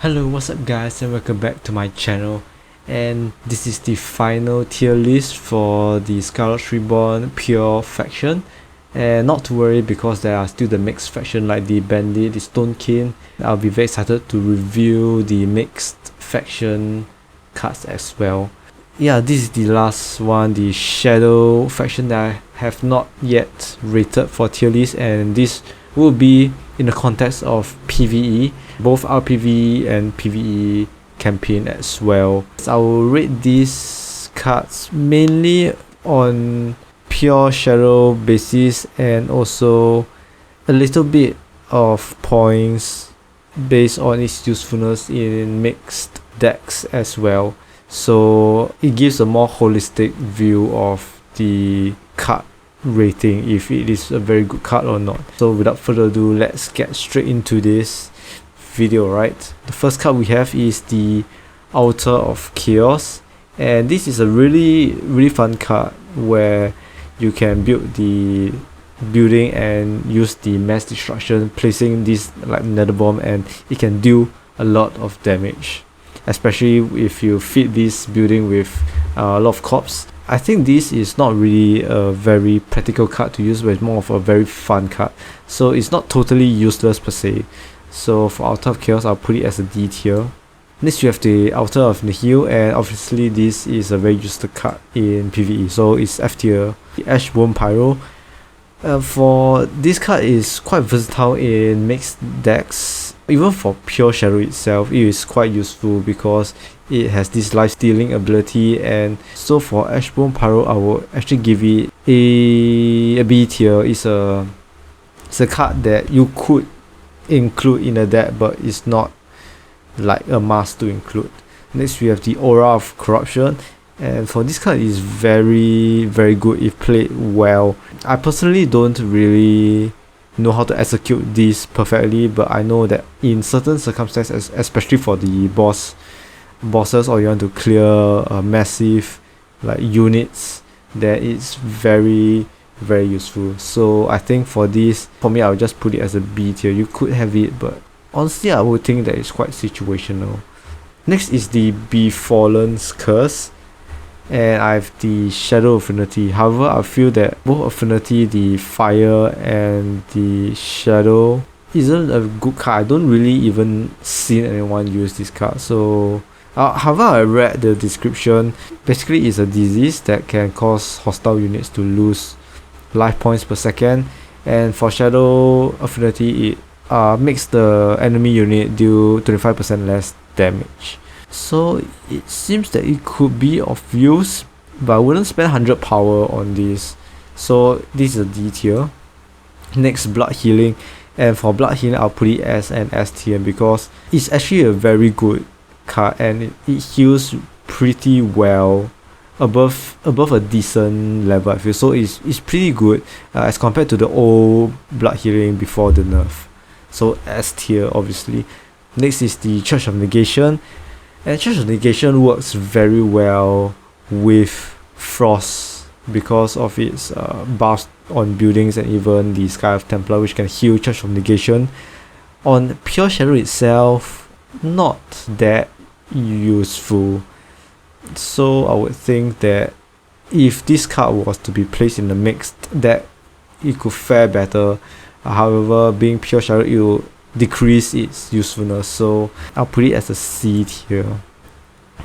Hello, what's up guys, and welcome back to my channel. And this is the final tier list for the Skylords Reborn pure faction. And not to worry, because there are still the mixed faction like the Bandit, the Stone King. I'll be very excited to review the mixed faction cards as well. Yeah, this is the last one, the Shadow faction that I have not yet rated for tier list, and this will be in the context of PvE, both RPG and PvE campaign as well. So I will rate these cards mainly on pure shadow basis, and also a little bit of points based on its usefulness in mixed decks as well. So it gives a more holistic view of the card rating, if it is a very good card or not. So without further ado, let's get straight into this video. Right, the first card we have is the Altar of Chaos, and this is a really fun card where you can build the building and use the mass destruction, placing this like nether bomb, and it can deal a lot of damage, especially if you feed this building with a lot of corpse. I think this is not really a very practical card to use, but it's more of a very fun card, so it's not totally useless per se. So for Altar of Chaos, I'll put it as a D tier. Next you have the Altar of Nihil, and obviously this is a very useful card in PvE, so it's F tier. The Ashbone Pyro, for this card is quite versatile in mixed decks. Even for pure shadow itself, it is quite useful because it has this life stealing ability. And so for Ashbone Pyro, I will actually give it a B tier. It's a card that you could include in a deck, but it's not like a must to include. Next we have the Aura of Corruption, and for this card is very good if played well. I personally don't really know how to execute this perfectly, but I know that in certain circumstances, especially for the bosses, or you want to clear massive like units, that it's very useful. So I think for this, for me, I'll just put it as a B tier. You could have it, but honestly I would think that it's quite situational. Next is the Befallen's Curse, and I have the Shadow Affinity. However, I feel that both Affinity, the Fire and the Shadow, isn't a good card. I don't really even see anyone use this card. So however, I read the description. Basically it's a disease that can cause hostile units to lose life points per second, and for Shadow Affinity it makes the enemy unit deal 25% less damage. So it seems that it could be of use, but I wouldn't spend 100 power on this. So this is a D tier. Next, Blood Healing, and for Blood Healing I'll put it as an S tier because it's actually a very good card, and it heals pretty well, above a decent level I feel. So it's pretty good as compared to the old Blood Healing before the nerf. So S tier obviously. Next is the Church of Negation, and Church of Negation works very well with Frost because of its buffs on buildings, and even the Sky of Templar, which can heal Church of Negation. On pure shadow itself, not that useful. So I would think that if this card was to be placed in the mixed deck, it could fare better. However, being pure shadow, it will decrease its usefulness, so I'll put it as a C tier.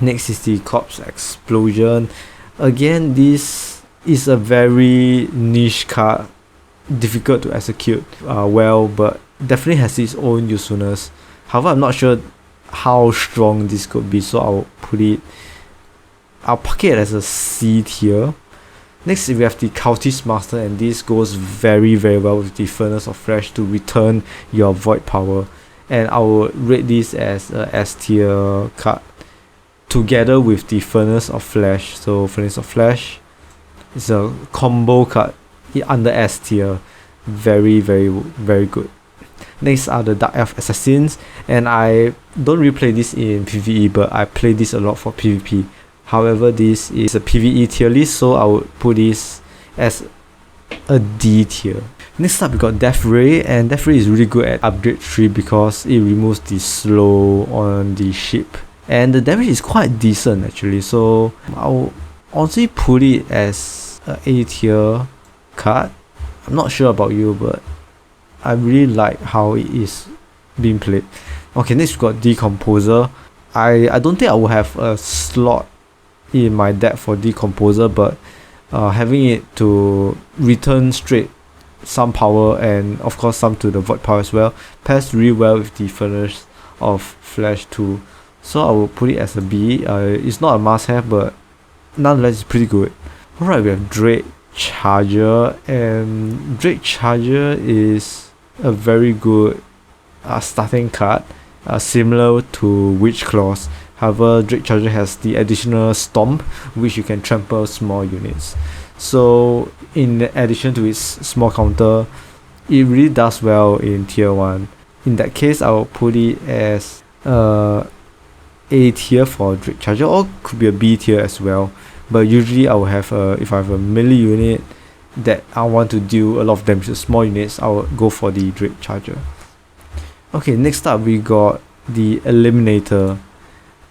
Next is the Corpse Explosion. Again, this is a very niche card, difficult to execute well, but definitely has its own usefulness. However, I'm not sure how strong this could be, so I'll pack it as a C tier. Next we have the Cultist Master, and this goes very well with the Furnace of Flesh to return your void power, and I will rate this as a S tier card together with the Furnace of Flesh. So Furnace of Flesh is a combo card under S tier, very good. Next are the Dark Elf Assassins, and I don't really play this in PvE, but I play this a lot for PvP. However, this is a PvE tier list, so I would put this as a D tier. Next up we got Death Ray, and Death Ray is really good at upgrade 3 because it removes the slow on the ship. And the damage is quite decent actually, so I'll honestly put it as a A tier card. I'm not sure about you, but I really like how it is being played. Okay, next we got Decomposer. I don't think I will have a slot in my deck for Decomposer, but having it to return straight some power and of course some to the void power as well pairs really well with the Furnace of Flesh too. So I will put it as a B. It's not a must have, but nonetheless it's pretty good. Alright, we have Drake Charger, and Drake Charger is a very good starting card, similar to Witch Claws. However, Drake Charger has the additional Stomp, which you can trample small units. So in addition to its small counter, it really does well in tier 1. In that case, I will put it as A tier for Drake Charger, or could be a B tier as well. But usually I will have if I have a melee unit that I want to deal a lot of damage to small units, I will go for the Drake Charger. Okay, next up we got the Eliminator.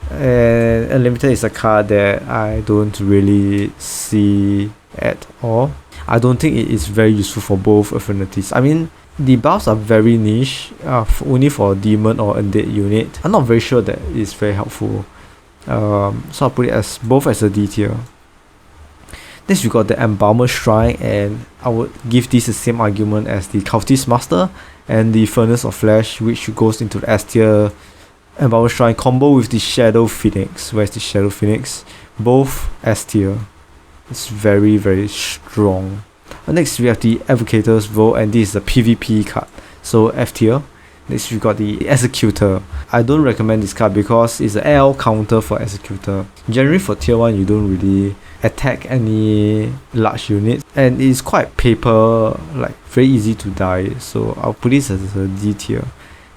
And Eliminator is a card that I don't really see at all. I don't think it is very useful for both affinities. I mean, the buffs are very niche, only for demon or undead unit. I'm not very sure that it's very helpful. So I'll put it as both as a D tier. Next we got the Embalmer Shrine, and I would give this the same argument as the Cultist Master and the Furnace of Flesh, which goes into the S tier. Embalmer Shrine combo with the Shadow Phoenix. Where's the Shadow Phoenix? Both S tier. It's very, very strong. Next we have the Evocator's Vote, and this is a PvP card, so F tier. Next we got the Executor. I don't recommend this card because it's an L counter for Executor. Generally for tier 1 you don't really attack any large units, and it's quite paper, like very easy to die, so I'll put this as a D tier.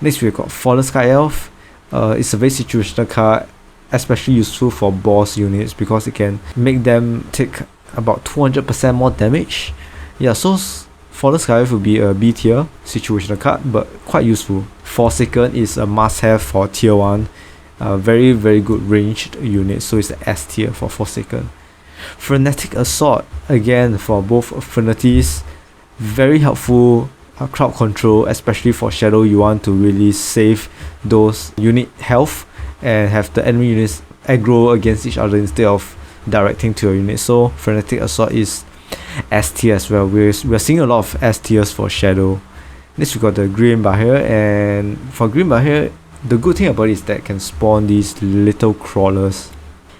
Next we got Fallen Sky Elf. It's a very situational card, especially useful for boss units because it can make them take about 200% more damage. Yeah, so Fallen Sky Elf will be a B tier situational card, but quite useful. Forsaken is a must have for tier 1. Very, very good ranged unit, so it's the S tier for Forsaken. Frenetic Assault, again for both affinities, very helpful crowd control, especially for Shadow. You want to really save those unit health and have the enemy units aggro against each other instead of directing to your unit. So Frenetic Assault is S tier as well. We're seeing a lot of S tiers for Shadow. Next we got the Green Bahir, and for Green Bahir, the good thing about it is that it can spawn these little crawlers,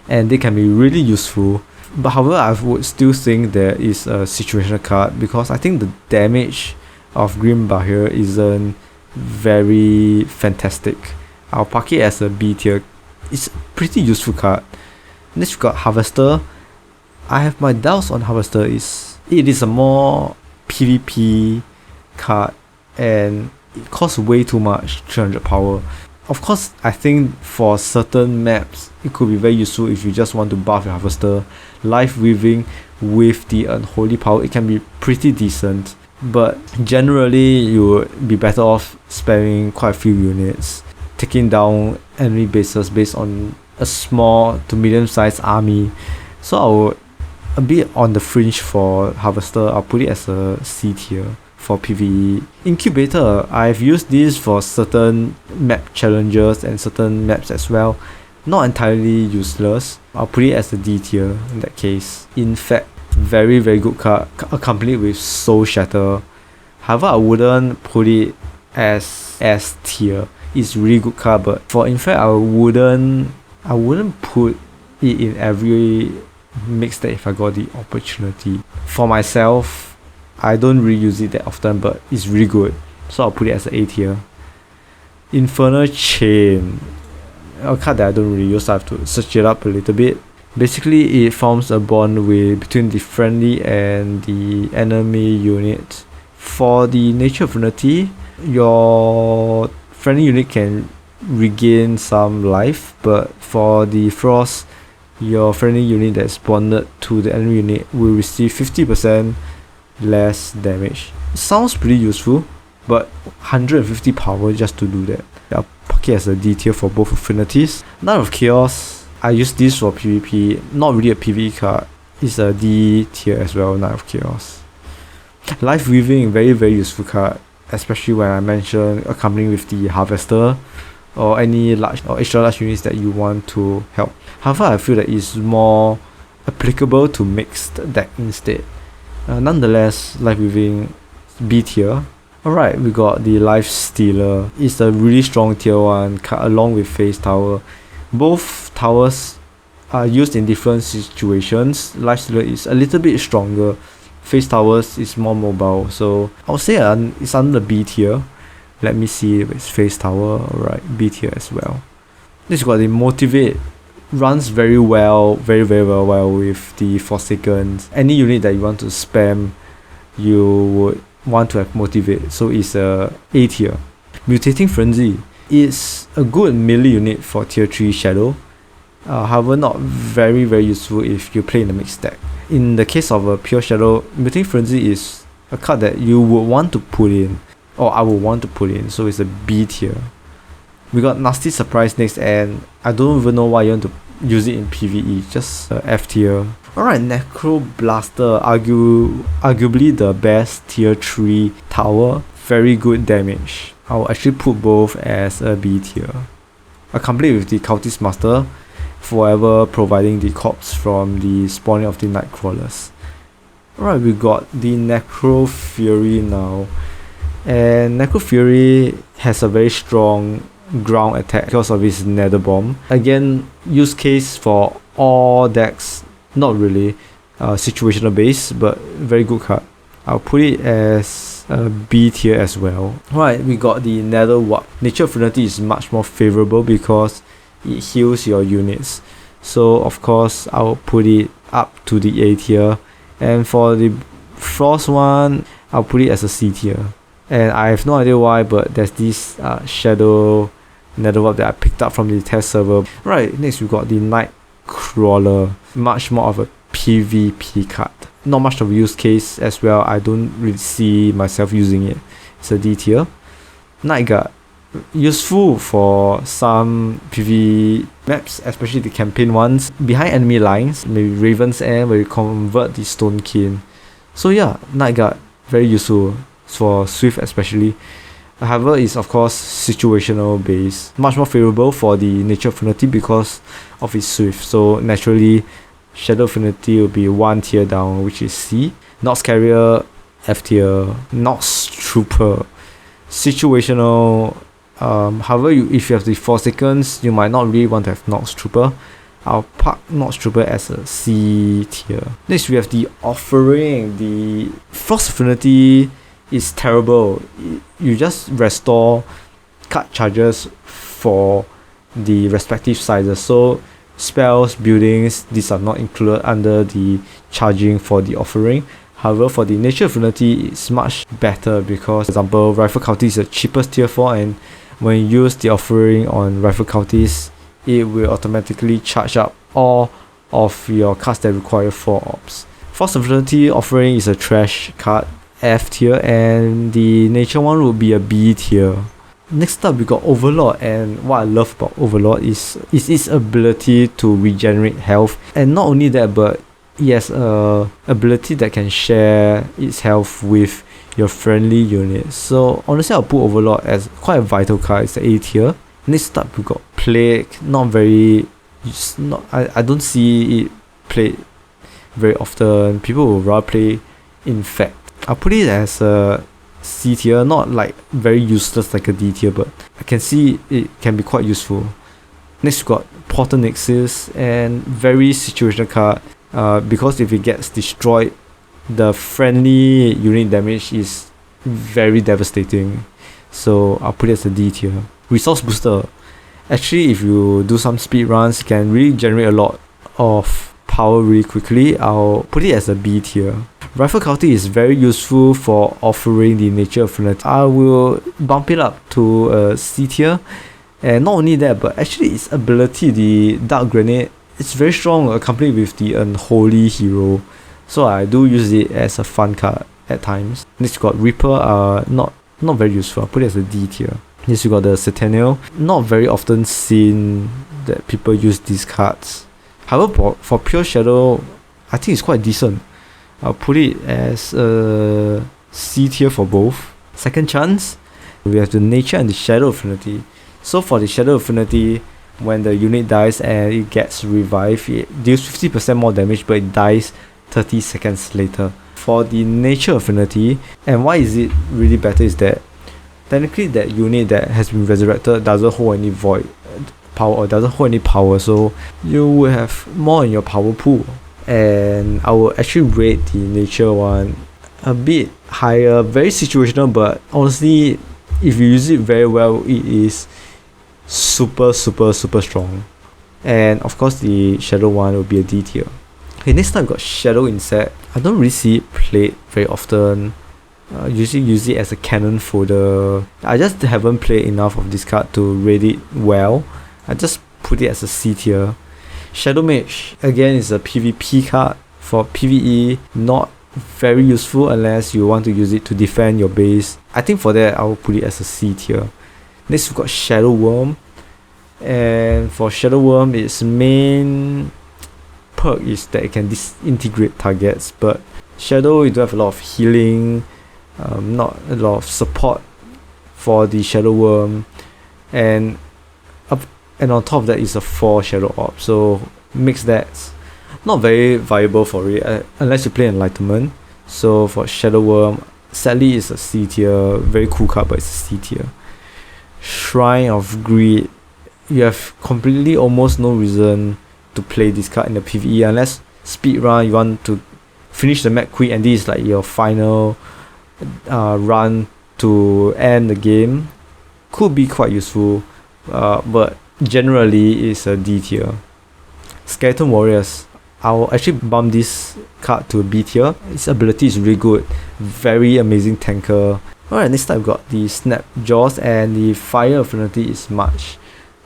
and they can be really useful. But however, I would still think there is a situational card because I think the damage of Green Bahir isn't very fantastic. I'll park it as a B tier. It's a pretty useful card. Next we got Harvester. I have my doubts on Harvester. It is a more PvP card and it costs way too much, 300 power. Of course, I think for certain maps it could be very useful if you just want to buff your Harvester. Life Weaving with the Unholy Power, it can be pretty decent, but generally you would be better off spamming quite a few units, taking down enemy bases based on a small to medium sized army. So I would a bit on the fringe for Harvester. I'll put it as a C tier for PvE. Incubator, I've used this for certain map challenges and certain maps as well. Not entirely useless. I'll put it as a D tier in that case. In fact, very, very good card accompanied with Soul Shatter. However, I wouldn't put it as S tier. It's really good card, but for in fact I wouldn't put it in every mix that if I got the opportunity. For myself, I don't really use it that often, but it's really good, so I'll put it as an A tier. Infernal Chain, a card that I don't really use, so I have to search it up a little bit. Basically, it forms a bond between the friendly and the enemy unit. For the Nature Affinity, your friendly unit can regain some life, but for the Frost, your friendly unit that's bonded to the enemy unit will receive 50% less damage. Sounds pretty useful, but 150 power just to do that. I'll park it as a D tier for both affinities. Knight of Chaos, I use this for PvP, not really a PvE card. It's a D tier as well, Knight of Chaos. Life Weaving, very useful card, especially when I mentioned accompanying with the Harvester or any large or extra large units that you want to help. However, I feel that it's more applicable to mixed deck instead. Nonetheless, Life Weaving B tier. Alright, we got the Life Stealer. It's a really strong tier 1 card along with Phase Tower. Both towers are used in different situations. Life Stealer is a little bit stronger. Phase Towers is more mobile, so I'll say it's under the B tier. Let me see if it's Phase Tower. Alright, B tier as well. This got the Motivate. Runs very well with the Forsaken. Any unit that you want to spam, you would want to have Motivate, so it's a A tier. Mutating Frenzy is a good melee unit for tier 3 Shadow. However, not very useful if you play in the mixed deck. In the case of a pure Shadow, Mutating Frenzy is a card that you would want to put in, or I would want to put in, so it's a B tier. We got Nasty Surprise next, and I don't even know why you want to use it in PvE, just F tier. Alright, Necro Blaster, arguably the best tier 3 tower, very good damage. I'll actually put both as a B tier. Accompanied with the Cultist Master, forever providing the corpse from the spawning of the Nightcrawlers. Alright, we got the Necro Fury now. And Necro Fury has a very strong ground attack because of his Nether Bomb. Again, use case for all decks, not really situational base, but very good card. I'll put it as a B tier as well. Right, we got the Nether Warp. Nature Affinity is much more favorable because it heals your units. So of course, I'll put it up to the A tier. And for the Frost one, I'll put it as a C tier. And I have no idea why, but there's this Shadow Nether Warp that I picked up from the test server. Right, next we got the Nightcrawler. Much more of a PvP card. Not much of a use case as well. I don't really see myself using it. It's a D tier. Night Guard. Useful for some PvE maps, especially the campaign ones. Behind enemy lines, maybe Raven's End, where you convert the Stone King. So yeah, Night Guard, very useful for Swift especially. However, it's of course situational based. Much more favorable for the Nature Affinity because of its Swift. So naturally, Shadow Affinity will be 1 tier down, which is C. Nox Carrier, F tier. Nox Trooper, situational. However, if you have the Forsakens, you might not really want to have Nox Trooper. I'll park Nox Trooper as a C tier. Next, we have the Offering. The Frost Affinity is terrible. You just restore card charges for the respective sizes. So spells, buildings, these are not included under the charging for the Offering. However, for the Nature Affinity, it's much better because, for example, Rifle Cultist is the cheapest tier 4, and when you use the Offering on Rifle Cultist, it will automatically charge up all of your cards that require 4 orbs. Frost Affinity Offering is a trash card, F tier, and the Nature one would be a B tier. Next up, we got Overlord, and what I love about Overlord is its ability to regenerate health. And not only that, but it has a ability that can share its health with your friendly units. So honestly, I'll put Overlord as quite a vital card. It's the A tier. Next up, we got Plague. I don't see it played very often. People will rather play Infect. I'll put it as a C tier, not like very useless like a D tier, but I can see it can be quite useful. Next, we got Portal Nexus, and very situational card. Because if it gets destroyed, the friendly unit damage is very devastating. So I'll put it as a D tier. Resource Booster. Actually, if you do some speed runs, it can really generate a lot of power really quickly. I'll put it as a B tier. Rifle Cultist is very useful for offering the Nature Affinity. I will bump it up to a C tier. And not only that, but actually its ability, the Dark Grenade, it's very strong, accompanied with the Unholy Hero. So I do use it as a fun card. at times. Next you got Reaper, not very useful. I'll put it as a D tier. Next you got the Centennial, not very often seen that people use these cards. However, for Pure Shadow, I think it's quite decent. I'll put it as a C tier for both. Second chance, we have the Nature and the Shadow Affinity. So for the Shadow Affinity, when the unit dies and it gets revived, it deals 50% more damage, but it dies 30 seconds later. For the Nature Affinity, and why is it really better is that technically that unit that has been resurrected doesn't hold any void power or doesn't hold any power, so you will have more in your power pool. And I will actually rate the Nature one a bit higher, very situational, but honestly, if you use it very well, it is super strong. And of course the Shadow one will be a D tier. Okay, next time we got Shadow Insect. I don't really see it played very often. Usually use it as a cannon fodder. I just haven't played enough of this card to rate it well. I just put it as a C tier. Shadow Mage, again, is a PvP card. For PvE, not very useful unless you want to use it to defend your base. I think for that, I will put it as a C tier. Next, we've got Shadow Worm. And for Shadow Worm, its main perk is that it can disintegrate targets. But Shadow, you don't have a lot of healing, not a lot of support for the Shadow Worm. And on top of that is a 4 Shadow Orb, so makes that not very viable for it unless you play Enlightenment. So for Shadow Worm, sadly it's a C tier. Very cool card, but it's a C tier. Shrine of Greed, you have completely almost no reason to play this card in the PvE unless speedrun, you want to finish the map quick and this is like your final run to end the game. Could be quite useful, but generally it's a D tier. Skeleton Warriors, I'll actually bump this card to a B tier. Its ability is really good, very amazing tanker. Alright, next time we've got the Snap Jaws, and the Fire Affinity is much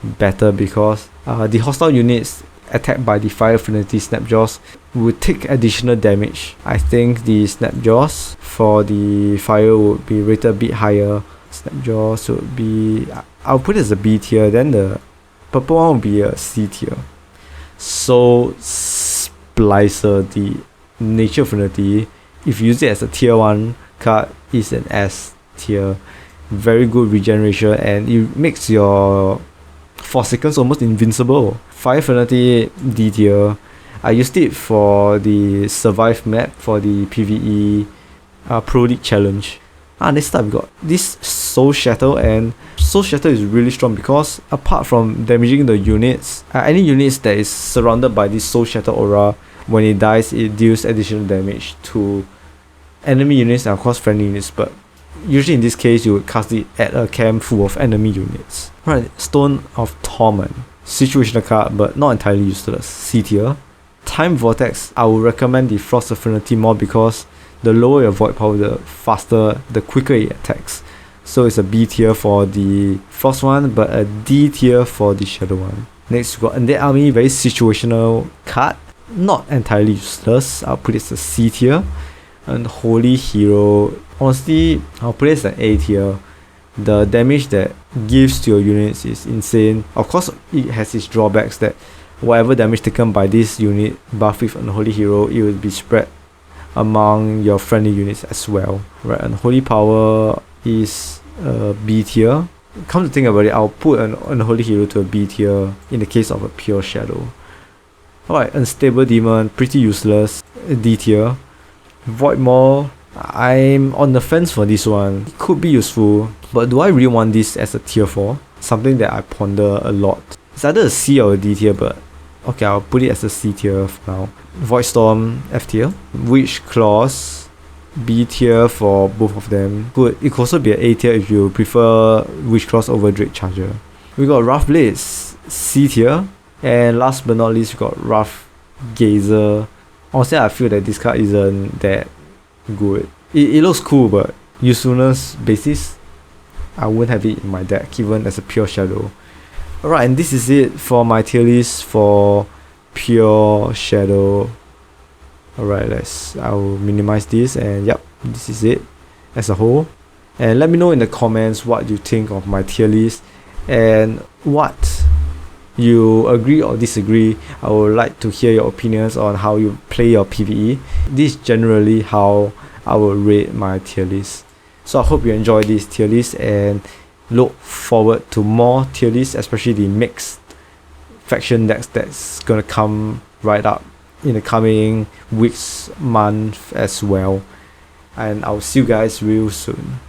better because the hostile units attacked by the Fire Affinity Snap Jaws will take additional damage. I think the Snap Jaws for the Fire would be rated a bit higher. Snap Jaws would be, I'll put it as a B tier, then the purple one will be a C tier. Soul Splicer, the Nature Affinity, if you use it as a tier 1 card, is an S tier. Very good regeneration and it makes your Forsakens almost invincible. Fire Affinity, D tier. I used it for the Survive map for the PvE Pro League challenge. Next up we got this Soul Shatter, and Soul Shatter is really strong because apart from damaging the units, any units that is surrounded by this Soul Shatter aura, when it dies it deals additional damage to enemy units and of course friendly units, but usually in this case you would cast it at a camp full of enemy units. Right, Stone of Torment, situational card but not entirely useless, C tier. Time Vortex, I would recommend the Frost Affinity more because the lower your void power, the faster, the quicker it attacks. So it's a B tier for the Frost one, but a D tier for the Shadow one. Next we got Undead Army, very situational card, not entirely useless. I'll put it as a C tier. And Holy Hero, honestly, I'll put it as an A tier. The damage that gives to your units is insane. Of course, it has its drawbacks that whatever damage taken by this unit buff with Unholy Hero, it will be spread among your friendly units as well. Right, Unholy Power is a B tier. Come to think about it, I'll put an Unholy Hero to a B tier in the case of a Pure Shadow. Alright, Unstable Demon, pretty useless, D tier. Void Maw, I'm on the fence for this one. It could be useful, but do I really want this as a tier 4? Something that I ponder a lot. It's either a C or a D tier, but okay, I'll put it as a C tier for now. Void Storm, F tier. Witch Claws, B tier for both of them. Good, it could also be an A tier if you prefer Witch Claws over Drake Charger. We got Rough Blades, C tier. And last but not least, we got Rough Gazer. Honestly, I feel that this card isn't that good. It looks cool, but usefulness basis, I wouldn't have it in my deck, even as a Pure Shadow. Alright, and this is it for my tier list for Pure Shadow. Alright, I'll minimize this, and yep, this is it as a whole. And let me know in the comments what you think of my tier list and what you agree or disagree. I would like to hear your opinions on how you play your PvE. This is generally how I will rate my tier list. So I hope you enjoy this tier list and look forward to more tier lists, especially the mixed faction decks that's gonna come right up in the coming weeks, month as well. And I'll see you guys real soon.